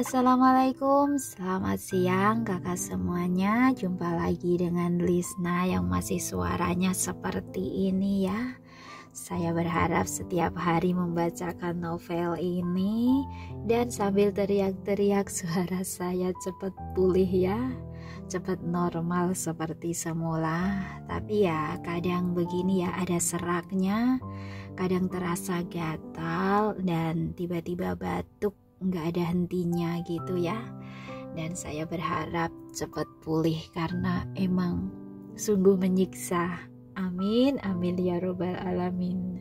Assalamualaikum, selamat siang kakak semuanya. Jumpa lagi dengan Lisna yang masih suaranya seperti ini ya. Saya berharap setiap hari membacakan novel ini dan sambil teriak-teriak suara saya cepat pulih ya, cepat normal seperti semula. Tapi ya kadang begini ya, ada seraknya, kadang terasa gatal dan tiba-tiba batuk nggak ada hentinya gitu ya. Dan saya berharap cepat pulih karena emang sungguh menyiksa. Amin, amin ya robbal alamin.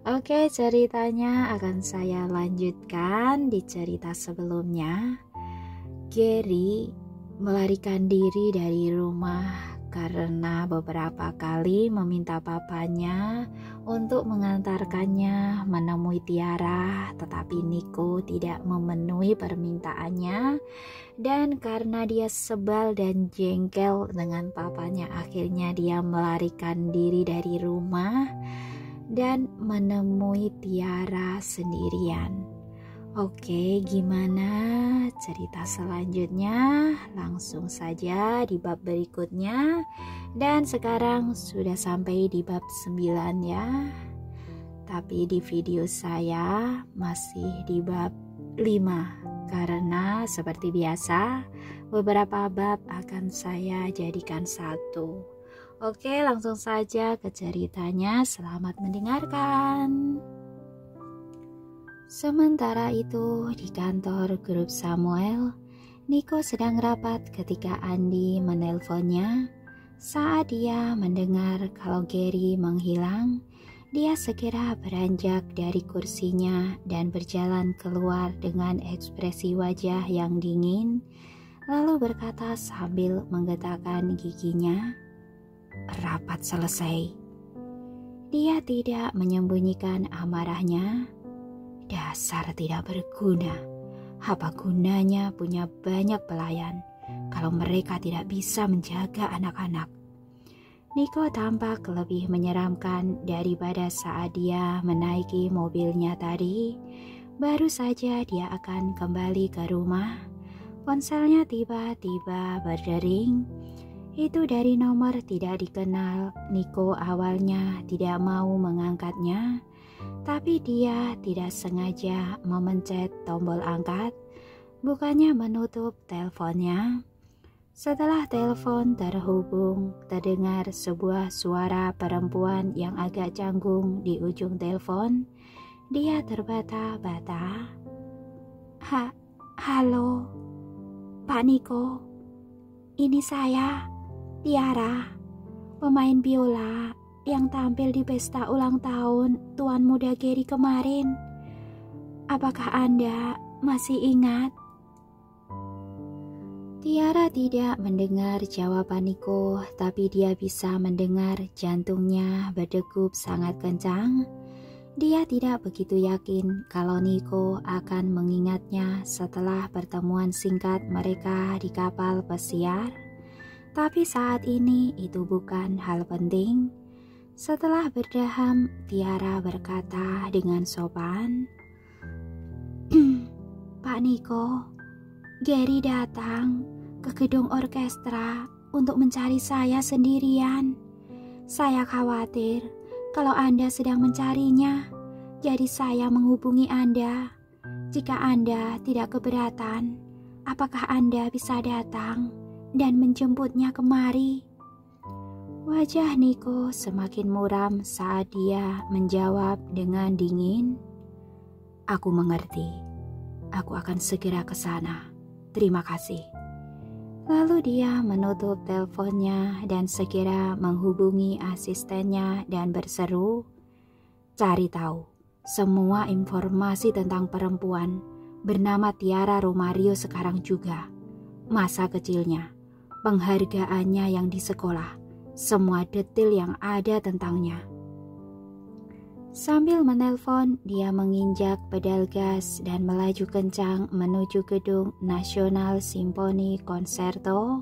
Oke, ceritanya akan saya lanjutkan di cerita sebelumnya. Gary melarikan diri dari rumah karena beberapa kali meminta papanya untuk mengantarkannya menemui Tiara, tetapi Nico tidak memenuhi permintaannya. Dan karena dia sebal dan jengkel dengan papanya, akhirnya dia melarikan diri dari rumah dan menemui Tiara sendirian. Oke, gimana cerita selanjutnya? Langsung saja di bab berikutnya. Dan sekarang sudah sampai di bab 9 ya. Tapi di video saya masih di bab 5. Karena seperti biasa, beberapa bab akan saya jadikan satu. Oke, langsung saja ke ceritanya. Selamat mendengarkan. Sementara itu di kantor grup Samuel, Nico sedang rapat ketika Andi menelponnya. Saat dia mendengar kalau Gary menghilang, dia segera beranjak dari kursinya dan berjalan keluar dengan ekspresi wajah yang dingin, lalu berkata sambil menggetakkan giginya, "Rapat selesai." Dia tidak menyembunyikan amarahnya. Dasar tidak berguna. Apa gunanya punya banyak pelayan kalau mereka tidak bisa menjaga anak-anak? Nico tampak lebih menyeramkan daripada saat dia menaiki mobilnya tadi. Baru saja dia akan kembali ke rumah, ponselnya tiba-tiba berdering. Itu dari nomor tidak dikenal. Nico awalnya tidak mau mengangkatnya, tapi dia tidak sengaja memencet tombol angkat, bukannya menutup teleponnya. Setelah telepon terhubung, terdengar sebuah suara perempuan yang agak canggung di ujung telepon. Dia terbata-bata. Halo, Pak Nico. Ini saya, Tiara, pemain biola yang tampil di pesta ulang tahun Tuan Muda Gary kemarin. Apakah Anda masih ingat? Tiara tidak mendengar jawaban Nico, tapi dia bisa mendengar jantungnya berdegup sangat kencang. Dia tidak begitu yakin kalau Nico akan mengingatnya setelah pertemuan singkat mereka di kapal pesiar. Tapi saat ini itu bukan hal penting. Setelah berdaham, Tiara berkata dengan sopan, "Pak Nico, Gary datang ke gedung orkestra untuk mencari saya sendirian. Saya khawatir kalau Anda sedang mencarinya, jadi saya menghubungi Anda. Jika Anda tidak keberatan, apakah Anda bisa datang dan menjemputnya kemari?" Wajah Nico semakin muram saat dia menjawab dengan dingin, "Aku mengerti. Aku akan segera ke sana. Terima kasih." Lalu dia menutup teleponnya dan segera menghubungi asistennya dan berseru, "Cari tahu semua informasi tentang perempuan bernama Tiara Romario sekarang juga. Masa kecilnya, penghargaannya yang di sekolah, semua detail yang ada tentangnya." Sambil menelpon, dia menginjak pedal gas dan melaju kencang menuju gedung National Symphony Concerto.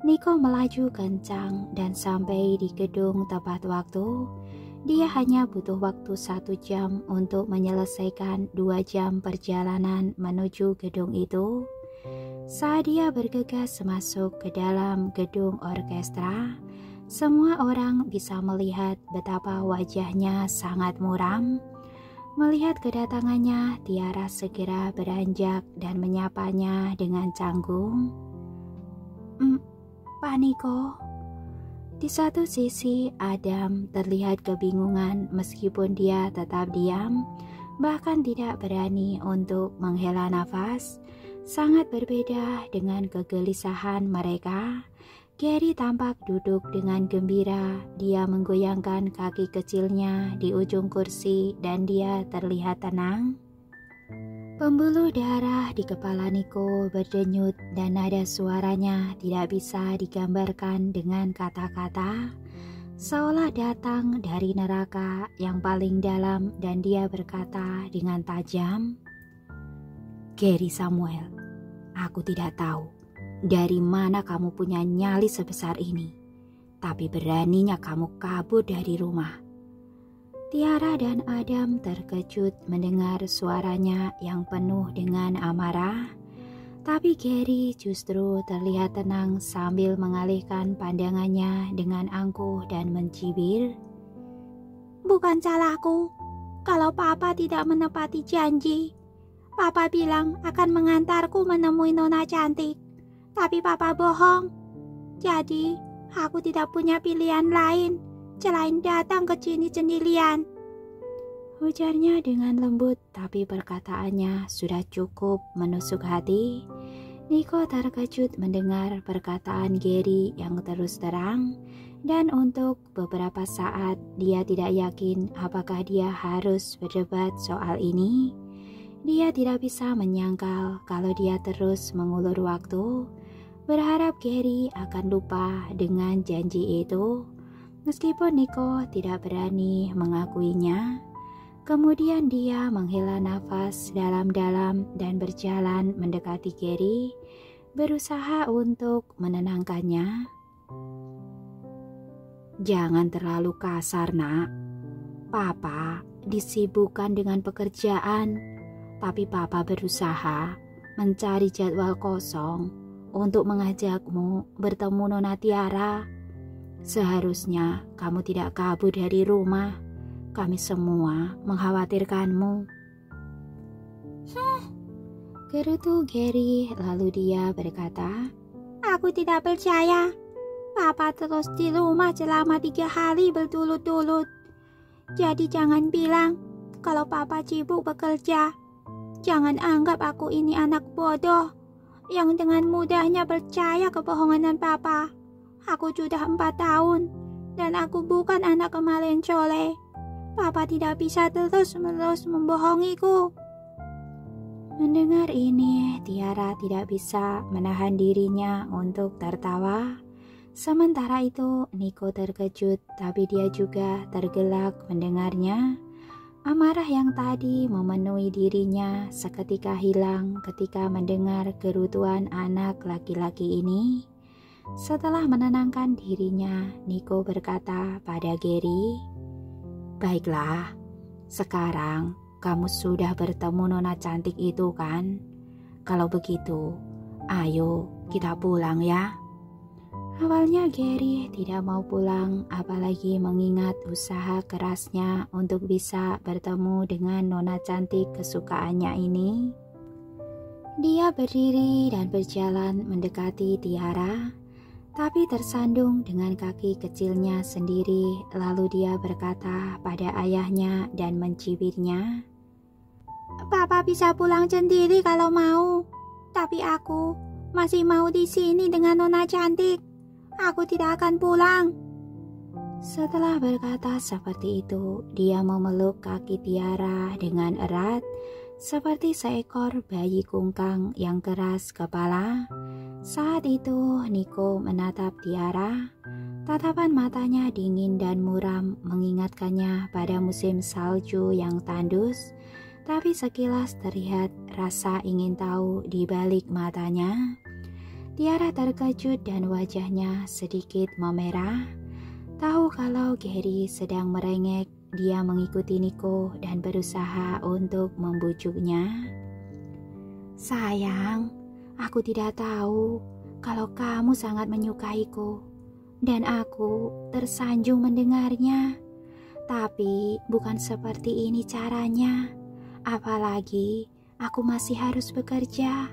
Nico melaju kencang dan sampai di gedung tepat waktu. Dia hanya butuh waktu 1 jam untuk menyelesaikan 2 jam perjalanan menuju gedung itu. Saat dia bergegas masuk ke dalam gedung orkestra, semua orang bisa melihat betapa wajahnya sangat muram. Melihat kedatangannya, Tiara segera beranjak dan menyapanya dengan canggung. Pak Niko. Di satu sisi, Adam terlihat kebingungan meskipun dia tetap diam, bahkan tidak berani untuk menghela nafas. Sangat berbeda dengan kegelisahan mereka. Gary tampak duduk dengan gembira. Dia menggoyangkan kaki kecilnya di ujung kursi dan dia terlihat tenang. Pembuluh darah di kepala Niko berdenyut dan nada suaranya tidak bisa digambarkan dengan kata-kata, seolah datang dari neraka yang paling dalam, dan dia berkata dengan tajam, "Gary Samuel, aku tidak tahu dari mana kamu punya nyali sebesar ini, tapi beraninya kamu kabur dari rumah." Tiara dan Adam terkejut mendengar suaranya yang penuh dengan amarah, tapi Gary justru terlihat tenang sambil mengalihkan pandangannya dengan angkuh dan mencibir. "Bukan salahku kalau Papa tidak menepati janji. Papa bilang akan mengantarku menemui Nona cantik, tapi Papa bohong. Jadi aku tidak punya pilihan lain selain datang ke sini sendirian," ujarnya dengan lembut, tapi perkataannya sudah cukup menusuk hati. Niko terkejut mendengar perkataan Gary yang terus terang, dan untuk beberapa saat dia tidak yakin apakah dia harus berdebat soal ini. Dia tidak bisa menyangkal kalau dia terus mengulur waktu, berharap Gary akan lupa dengan janji itu. Meskipun Niko tidak berani mengakuinya, kemudian dia menghela nafas dalam-dalam dan berjalan mendekati Gary, berusaha untuk menenangkannya. "Jangan terlalu kasar, Nak. Papa disibukkan dengan pekerjaan, tapi Papa berusaha mencari jadwal kosong untuk mengajakmu bertemu Nona Tiara. Seharusnya kamu tidak kabur dari rumah. Kami semua mengkhawatirkanmu." Gerutu Gary, lalu dia berkata, "Aku tidak percaya. Papa terus di rumah selama 3 hari berturut-turut. Jadi jangan bilang kalau Papa sibuk bekerja. Jangan anggap aku ini anak bodoh yang dengan mudahnya percaya kebohongan Papa. Aku sudah 4 tahun dan aku bukan anak kemarin sore. Papa tidak bisa terus-menerus membohongiku." Mendengar ini, Tiara tidak bisa menahan dirinya untuk tertawa. Sementara itu, Niko terkejut, tapi dia juga tergelak mendengarnya. Amarah yang tadi memenuhi dirinya seketika hilang ketika mendengar gerutuan anak laki-laki ini. Setelah menenangkan dirinya, Niko berkata pada Gary, "Baiklah, sekarang kamu sudah bertemu Nona cantik itu kan? Kalau begitu, ayo kita pulang ya." Awalnya Gary tidak mau pulang, apalagi mengingat usaha kerasnya untuk bisa bertemu dengan Nona cantik kesukaannya ini. Dia berdiri dan berjalan mendekati Tiara, tapi tersandung dengan kaki kecilnya sendiri. Lalu dia berkata pada ayahnya dan mencibirnya, "Papa bisa pulang sendiri kalau mau, tapi aku masih mau di sini dengan Nona cantik. Aku tidak akan pulang." Setelah berkata seperti itu, dia memeluk kaki Tiara dengan erat, seperti seekor bayi kungkang yang keras kepala. Saat itu Niko menatap Tiara. Tatapan matanya dingin dan muram, mengingatkannya pada musim salju yang tandus. Tapi sekilas terlihat rasa ingin tahu di balik matanya. Tiara terkejut dan wajahnya sedikit memerah. Tahu kalau Gary sedang merengek, dia mengikuti Nico dan berusaha untuk membujuknya. Sayang, aku tidak tahu kalau kamu sangat menyukaiku dan aku tersanjung mendengarnya. Tapi bukan seperti ini caranya. Apalagi aku masih harus bekerja.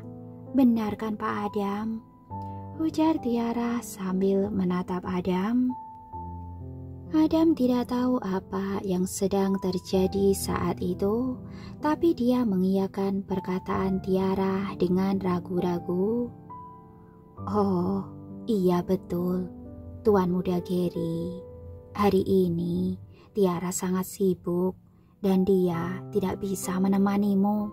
Benar kan Pak Adam? Ujar Tiara sambil menatap Adam. Adam tidak tahu apa yang sedang terjadi saat itu, tapi dia mengiyakan perkataan Tiara dengan ragu-ragu. Oh, iya betul, Tuan Muda Gary. Hari ini Tiara sangat sibuk dan dia tidak bisa menemanimu.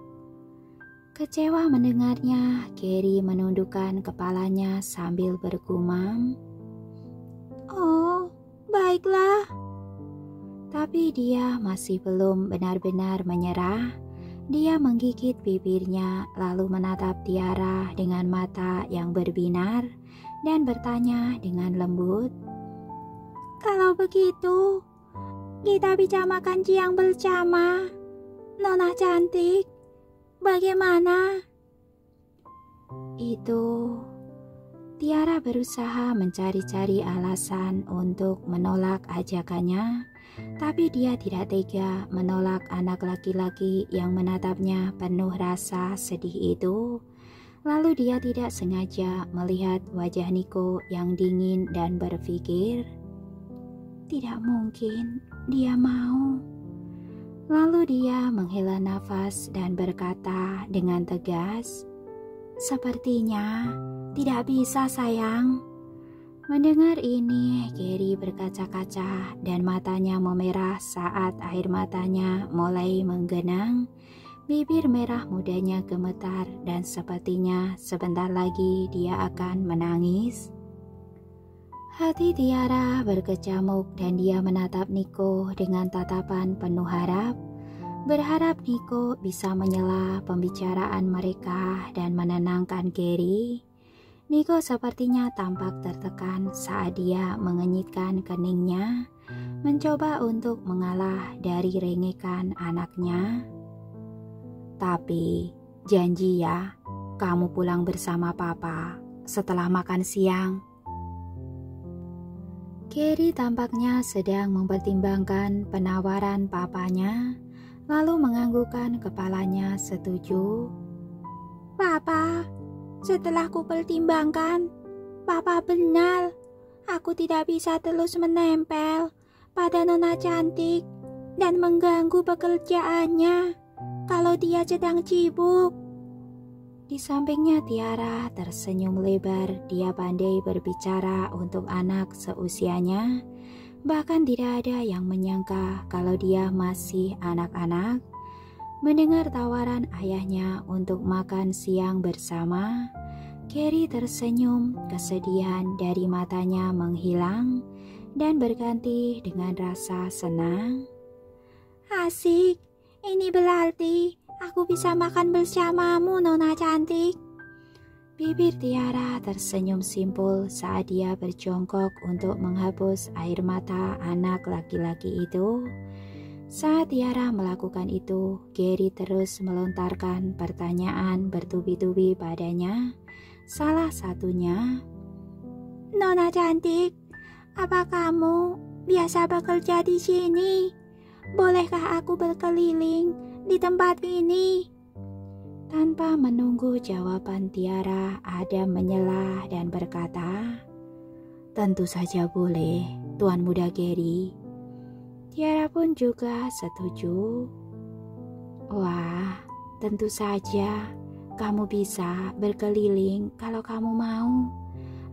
Kecewa mendengarnya, Gary menundukkan kepalanya sambil bergumam. Oh, baiklah. Tapi dia masih belum benar-benar menyerah. Dia menggigit bibirnya lalu menatap Tiara dengan mata yang berbinar dan bertanya dengan lembut. Kalau begitu, kita bisa makan siang bersama. Nona cantik, bagaimana? Itu Tiara berusaha mencari-cari alasan untuk menolak ajakannya, tapi dia tidak tega menolak anak laki-laki yang menatapnya penuh rasa sedih itu. Lalu dia tidak sengaja melihat wajah Nico yang dingin dan berpikir, tidak mungkin dia mau. Lalu dia menghela nafas dan berkata dengan tegas, sepertinya tidak bisa sayang. Mendengar ini, Gary berkaca-kaca dan matanya memerah saat air matanya mulai menggenang. Bibir merah mudanya gemetar dan sepertinya sebentar lagi dia akan menangis. Hati Tiara berkecamuk dan dia menatap Nico dengan tatapan penuh harap. Berharap Nico bisa menyela pembicaraan mereka dan menenangkan Gary. Nico sepertinya tampak tertekan saat dia mengenyitkan keningnya, mencoba untuk mengalah dari rengekan anaknya. Tapi janji ya, kamu pulang bersama papa setelah makan siang. Gary tampaknya sedang mempertimbangkan penawaran papanya, lalu menganggukkan kepalanya setuju. Papa, setelah kupertimbangkan, Papa benar. Aku tidak bisa terus menempel pada Nona cantik dan mengganggu pekerjaannya kalau dia sedang sibuk. Di sampingnya Tiara tersenyum lebar. Dia pandai berbicara untuk anak seusianya. Bahkan tidak ada yang menyangka kalau dia masih anak-anak. Mendengar tawaran ayahnya untuk makan siang bersama, Gary tersenyum, kesedihan dari matanya menghilang dan berganti dengan rasa senang. Asik, ini berarti aku bisa makan bersamamu, Nona cantik. Bibir Tiara tersenyum simpul saat dia berjongkok untuk menghapus air mata anak laki-laki itu. Saat Tiara melakukan itu, Gary terus melontarkan pertanyaan bertubi-tubi padanya. Salah satunya, Nona cantik, apa kamu biasa bekerja di sini? Bolehkah aku berkeliling di tempat ini? Tanpa menunggu jawaban Tiara, Adam menyela dan berkata, tentu saja boleh, Tuan Muda Gary. Tiara pun juga setuju. Wah, tentu saja kamu bisa berkeliling kalau kamu mau.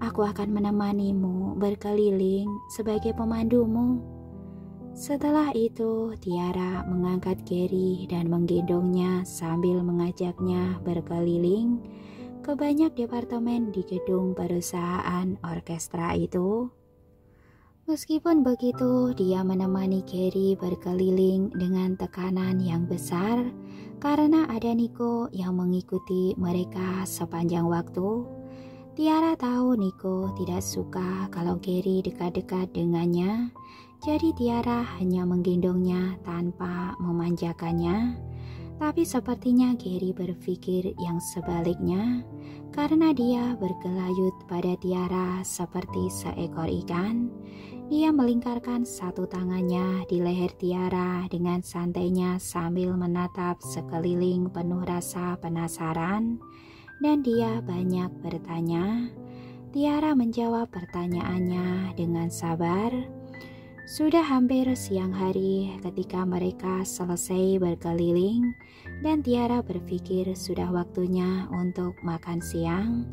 Aku akan menemanimu berkeliling sebagai pemandumu. Setelah itu, Tiara mengangkat Gary dan menggendongnya sambil mengajaknya berkeliling ke banyak departemen di gedung perusahaan orkestra itu. Meskipun begitu, dia menemani Gary berkeliling dengan tekanan yang besar karena ada Nico yang mengikuti mereka sepanjang waktu. Tiara tahu Nico tidak suka kalau Gary dekat-dekat dengannya, jadi Tiara hanya menggendongnya tanpa memanjakannya. Tapi sepertinya Gary berpikir yang sebaliknya, karena dia bergelayut pada Tiara seperti seekor ikan. Dia melingkarkan satu tangannya di leher Tiara dengan santainya sambil menatap sekeliling penuh rasa penasaran. Dan dia banyak bertanya. Tiara menjawab pertanyaannya dengan sabar. Sudah hampir siang hari ketika mereka selesai berkeliling dan Tiara berpikir sudah waktunya untuk makan siang.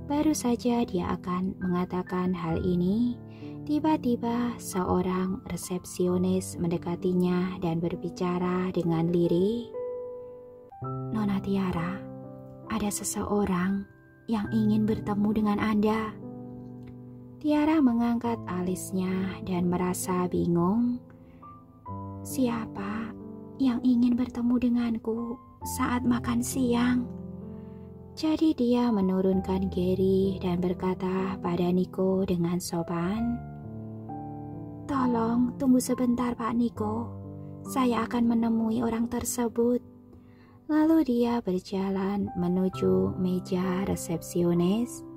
Baru saja dia akan mengatakan hal ini, tiba-tiba seorang resepsionis mendekatinya dan berbicara dengan lirih. "Nona Tiara, ada seseorang yang ingin bertemu dengan Anda." Tiara mengangkat alisnya dan merasa bingung. Siapa yang ingin bertemu denganku saat makan siang? Jadi dia menurunkan Gary dan berkata pada Nico dengan sopan, "Tolong tunggu sebentar Pak Nico, saya akan menemui orang tersebut." Lalu dia berjalan menuju meja resepsionis.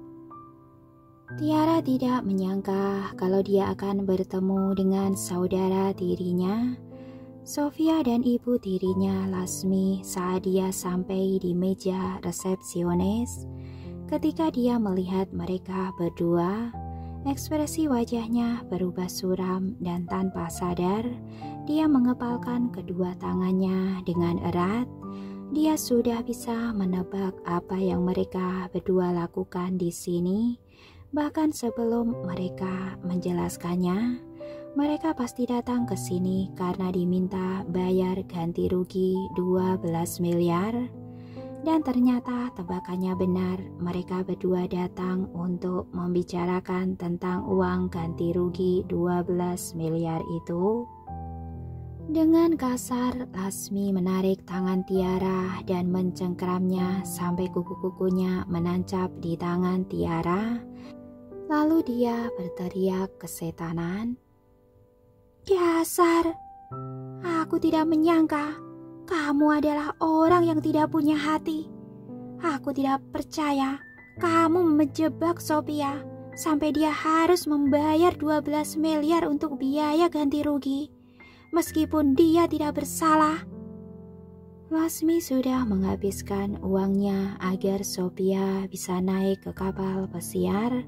Tiara tidak menyangka kalau dia akan bertemu dengan saudara tirinya, Sofia, dan ibu tirinya Lasmi saat dia sampai di meja resepsionis. Ketika dia melihat mereka berdua, ekspresi wajahnya berubah suram dan tanpa sadar, dia mengepalkan kedua tangannya dengan erat. Dia sudah bisa menebak apa yang mereka berdua lakukan di sini. Bahkan sebelum mereka menjelaskannya, mereka pasti datang ke sini karena diminta bayar ganti rugi 12 miliar. Dan ternyata tebakannya benar, mereka berdua datang untuk membicarakan tentang uang ganti rugi 12 miliar itu. Dengan kasar, Lasmi menarik tangan Tiara dan mencengkeramnya sampai kuku-kukunya menancap di tangan Tiara. Lalu dia berteriak kesetanan, "Dasar, aku tidak menyangka kamu adalah orang yang tidak punya hati. Aku tidak percaya kamu menjebak Sophia sampai dia harus membayar 12 miliar untuk biaya ganti rugi, meskipun dia tidak bersalah." Lasmi sudah menghabiskan uangnya agar Sophia bisa naik ke kapal pesiar,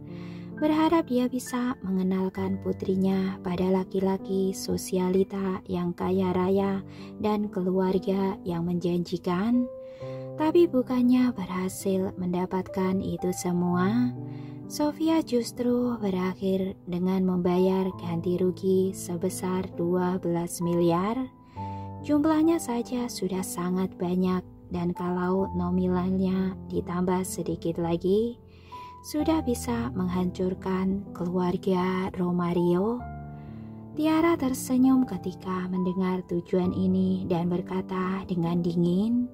berharap dia bisa mengenalkan putrinya pada laki-laki sosialita yang kaya raya dan keluarga yang menjanjikan. Tapi bukannya berhasil mendapatkan itu semua, Sofia justru berakhir dengan membayar ganti rugi sebesar 12 miliar. Jumlahnya saja sudah sangat banyak, dan kalau nominalnya ditambah sedikit lagi, sudah bisa menghancurkan keluarga Romario. Tiara tersenyum ketika mendengar tujuan ini dan berkata dengan dingin,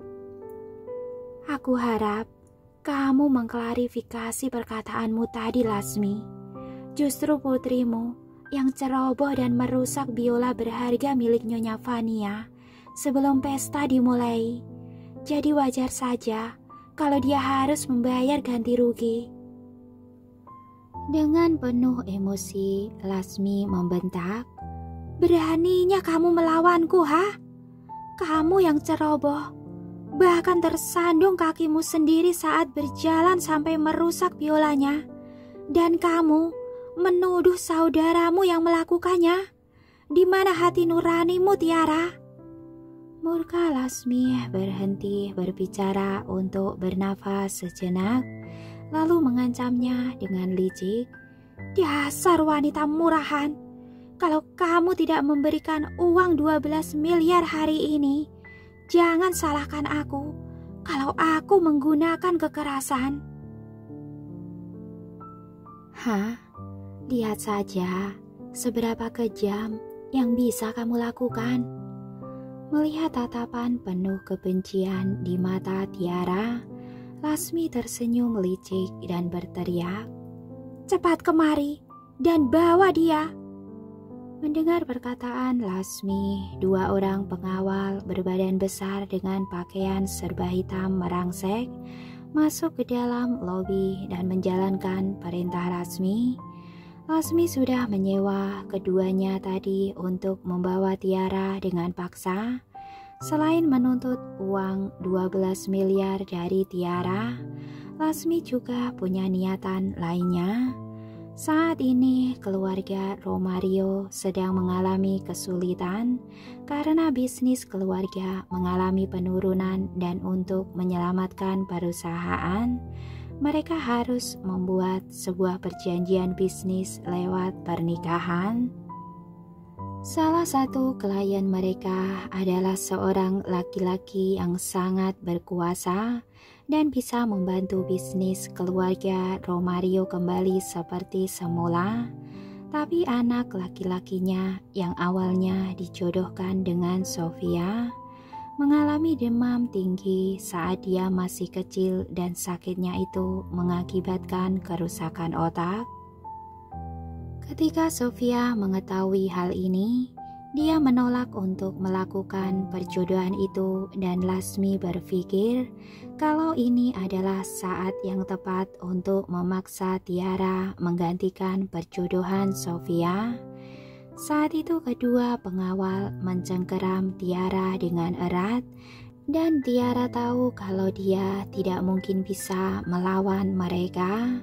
"Aku harap kamu mengklarifikasi perkataanmu tadi, Lasmi. Justru putrimu yang ceroboh dan merusak biola berharga milik Nyonya Vania sebelum pesta dimulai. Jadi wajar saja kalau dia harus membayar ganti rugi." Dengan penuh emosi, Lasmi membentak, "Beraninya kamu melawanku, ha? Kamu yang ceroboh, bahkan tersandung kakimu sendiri saat berjalan sampai merusak biolanya. Dan kamu menuduh saudaramu yang melakukannya. Di mana hati nuranimu, Tiara?" Murka Lasmi berhenti berbicara untuk bernafas sejenak, lalu mengancamnya dengan licik, "Dasar wanita murahan, kalau kamu tidak memberikan uang 12 miliar hari ini, jangan salahkan aku kalau aku menggunakan kekerasan." "Hah? Lihat saja seberapa kejam yang bisa kamu lakukan." Melihat tatapan penuh kebencian di mata Tiara, Lasmi tersenyum licik dan berteriak, "Cepat kemari dan bawa dia." Mendengar perkataan Lasmi, 2 orang pengawal berbadan besar dengan pakaian serba hitam merangsek masuk ke dalam lobi dan menjalankan perintah Lasmi. Lasmi sudah menyewa keduanya tadi untuk membawa Tiara dengan paksa. Selain menuntut uang 12 miliar dari Tiara, Lasmi juga punya niatan lainnya. Saat ini keluarga Romario sedang mengalami kesulitan karena bisnis keluarga mengalami penurunan dan untuk menyelamatkan perusahaan, mereka harus membuat sebuah perjanjian bisnis lewat pernikahan. Salah satu klien mereka adalah seorang laki-laki yang sangat berkuasa dan bisa membantu bisnis keluarga Romario kembali seperti semula. Tapi anak laki-lakinya yang awalnya dijodohkan dengan Sofia mengalami demam tinggi saat dia masih kecil dan sakitnya itu mengakibatkan kerusakan otak. Ketika Sofia mengetahui hal ini, dia menolak untuk melakukan perjodohan itu dan Lasmi berpikir kalau ini adalah saat yang tepat untuk memaksa Tiara menggantikan perjodohan Sofia. Saat itu kedua pengawal mencengkeram Tiara dengan erat dan Tiara tahu kalau dia tidak mungkin bisa melawan mereka.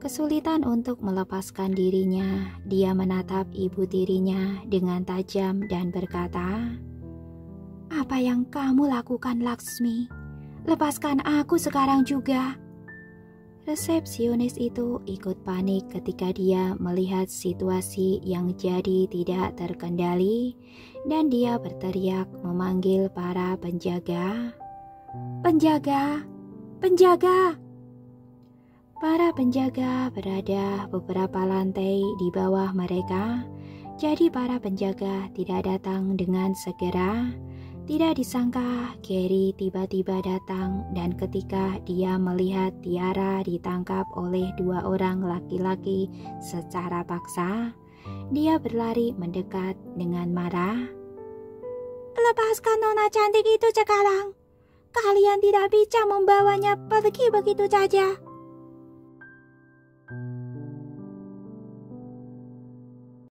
Kesulitan untuk melepaskan dirinya, dia menatap ibu tirinya dengan tajam dan berkata, "Apa yang kamu lakukan, Laksmi? Lepaskan aku sekarang juga." Resepsionis itu ikut panik ketika dia melihat situasi yang jadi tidak terkendali dan dia berteriak memanggil para penjaga. "Penjaga! Penjaga!" Para penjaga berada beberapa lantai di bawah mereka, jadi para penjaga tidak datang dengan segera. Tidak disangka, Gary tiba-tiba datang dan ketika dia melihat Tiara ditangkap oleh 2 orang laki-laki secara paksa, dia berlari mendekat dengan marah. "Lepaskan nona cantik itu sekarang. Kalian tidak bisa membawanya pergi begitu saja."